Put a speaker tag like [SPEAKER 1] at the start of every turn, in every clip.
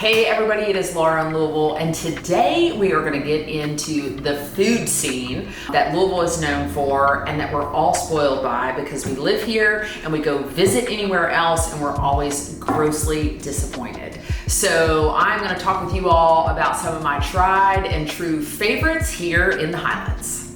[SPEAKER 1] Hey everybody, it is Laura in Louisville, and today we are going to get into the food scene that Louisville is known for and that we're all spoiled by because we live here and we go visit anywhere else and we're always grossly disappointed. So I'm going to talk with you all about some of my tried and true favorites here in the Highlands.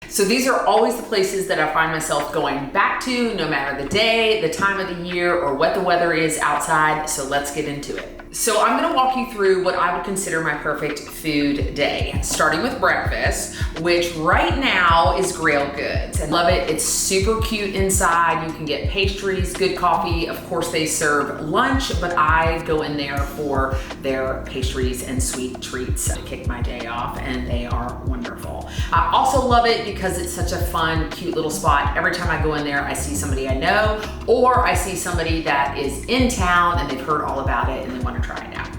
[SPEAKER 1] So these are always the places that I find myself going back to, no matter the day, the time of the year, or what the weather is outside. So let's get into it. So I'm gonna walk you through what I would consider my perfect food day, starting with breakfast, which right now is Grale Goods. I love it, it's super cute inside. You can get pastries, good coffee. Of course they serve lunch, but I go in there for their pastries and sweet treats to kick my day off, and they are wonderful. I also love it because it's such a fun, cute little spot. Every time I go in there, I see somebody I know, or I see somebody that is in town and they've heard all about it and they want to try it out.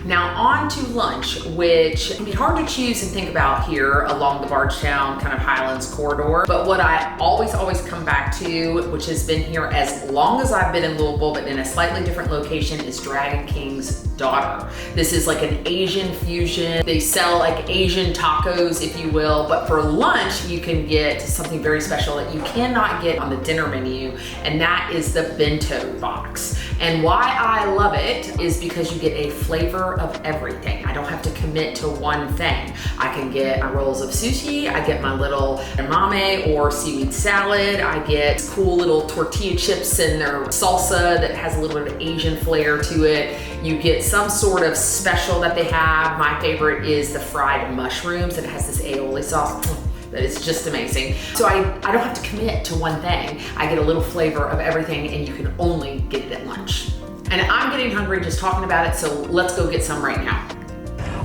[SPEAKER 1] Now on to lunch, which can be hard to choose and think about here along the Bardstown kind of Highlands corridor. But what I always come back to, which has been here as long as I've been in Louisville, but in a slightly different location, is Dragon King's Daughter. This is like an Asian fusion. They sell like Asian tacos, if you will, but for lunch, you can get something very special that you cannot get on the dinner menu, and that is the bento box. And why I love it is because you get a flavor of everything. I don't have to commit to one thing. I can get my rolls of sushi, I get my little edamame or seaweed salad, I get cool little tortilla chips and their salsa that has a little bit of Asian flair to it. You get some sort of special that they have. My favorite is the fried mushrooms, and it has this aioli sauce. That is just amazing. So I don't have to commit to one thing. I get a little flavor of everything, and you can only get it at lunch. And I'm getting hungry just talking about it, so let's go get some right now.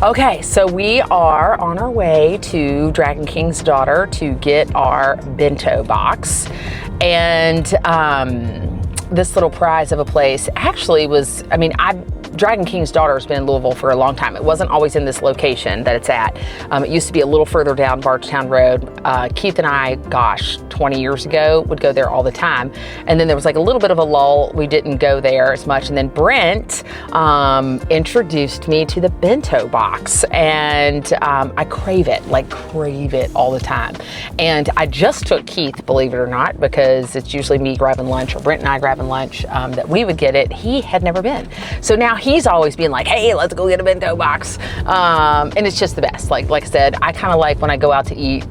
[SPEAKER 1] Okay, so we are on our way to Dragon King's Daughter to get our bento box. And this little prize of a place actually was, Dragon King's Daughter has been in Louisville for a long time. It wasn't always in this location that it's at. It used to be a little further down Bardstown Road. Keith and I, 20 years ago, would go there all the time. And then there was like a little bit of a lull. We didn't go there as much. And then Brent introduced me to the bento box. And I crave it all the time. And I just took Keith, believe it or not, because it's usually me grabbing lunch or Brent and I grabbing lunch that we would get it. He had never been. So now he's always being like, hey, let's go get a bento box. And it's just the best. Like I said, I kind of like when I go out to eat,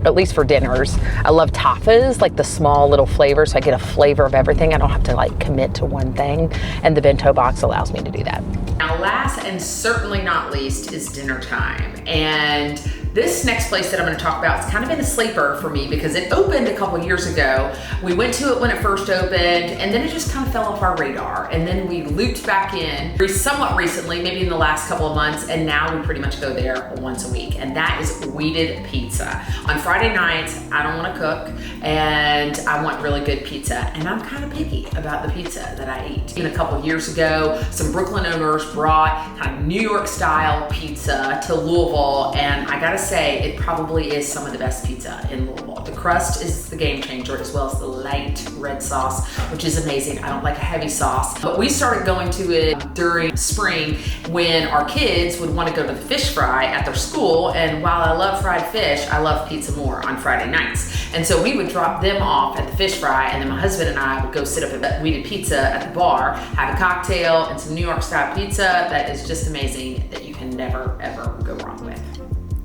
[SPEAKER 1] at least for dinners, I love tapas, like the small little flavors. So I get a flavor of everything. I don't have to like commit to one thing. And the bento box allows me to do that. Now, last and certainly not least is dinner time. And this next place that I'm going to talk about has kind of been a sleeper for me because it opened a couple years ago. We went to it when it first opened, and then it just kind of fell off our radar. And then we looped back in somewhat recently, maybe in the last couple of months, and now we pretty much go there once a week. And that is Weeded Pizza. On Friday nights, I don't want to cook, and I want really good pizza. And I'm kind of picky about the pizza that I eat. Even a couple of years ago, some Brooklyn owners brought kind of New York style pizza to Louisville, and I gotta say, it probably is some of the best pizza in Louisville. The crust is the game changer, as well as the light red sauce, which is amazing. I don't like a heavy sauce, but we started going to it during spring when our kids would want to go to the fish fry at their school. And while I love fried fish, I love pizza more on Friday nights. And so we would drop them off at the fish fry, and then my husband and I would go sit up at Weeded Pizza at the bar, have a cocktail and some New York style pizza that is just amazing, that you can never ever go wrong with.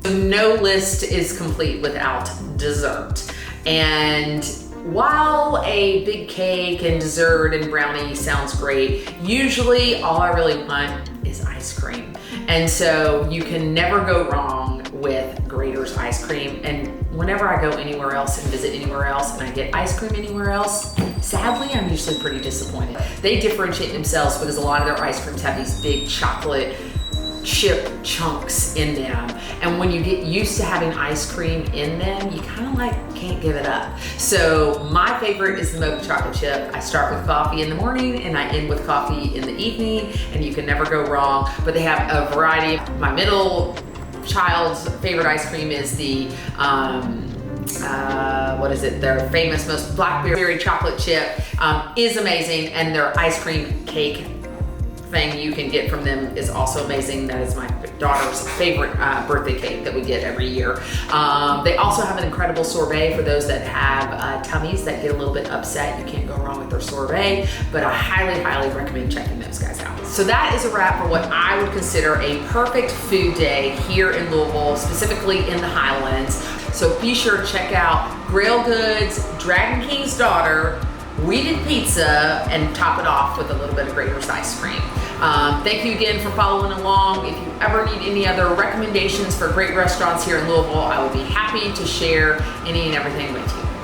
[SPEAKER 1] No list is complete without dessert. And while a big cake and dessert and brownie sounds great, usually all I really want is ice cream. And so you can never go wrong with Graeter's ice cream. And whenever I go anywhere else and visit anywhere else and I get ice cream anywhere else, sadly, I'm usually pretty disappointed. They differentiate themselves because a lot of their ice creams have these big chocolate chip chunks in them, and when you get used to having ice cream in them, you kind of like can't give it up. So my favorite is the mocha chocolate chip. I start with coffee in the morning and I end with coffee in the evening, and you can never go wrong. But they have a variety. My middle child's favorite ice cream is the, what is it? Their famous, most blackberry chocolate chip is amazing, and their ice cream cake thing you can get from them is also amazing. That is my daughter's favorite birthday cake that we get every year. They also have an incredible sorbet for those that have tummies that get a little bit upset. You can't go wrong with their sorbet, but I highly, highly recommend checking those guys out. So that is a wrap for what I would consider a perfect food day here in Louisville, specifically in the Highlands. So be sure to check out Grale Goods, Dragon King's Daughter, Weeded Pizza, and top it off with a little bit of Graeter's ice cream. Thank you again for following along. If you ever need any other recommendations for great restaurants here in Louisville, I will be happy to share any and everything with you.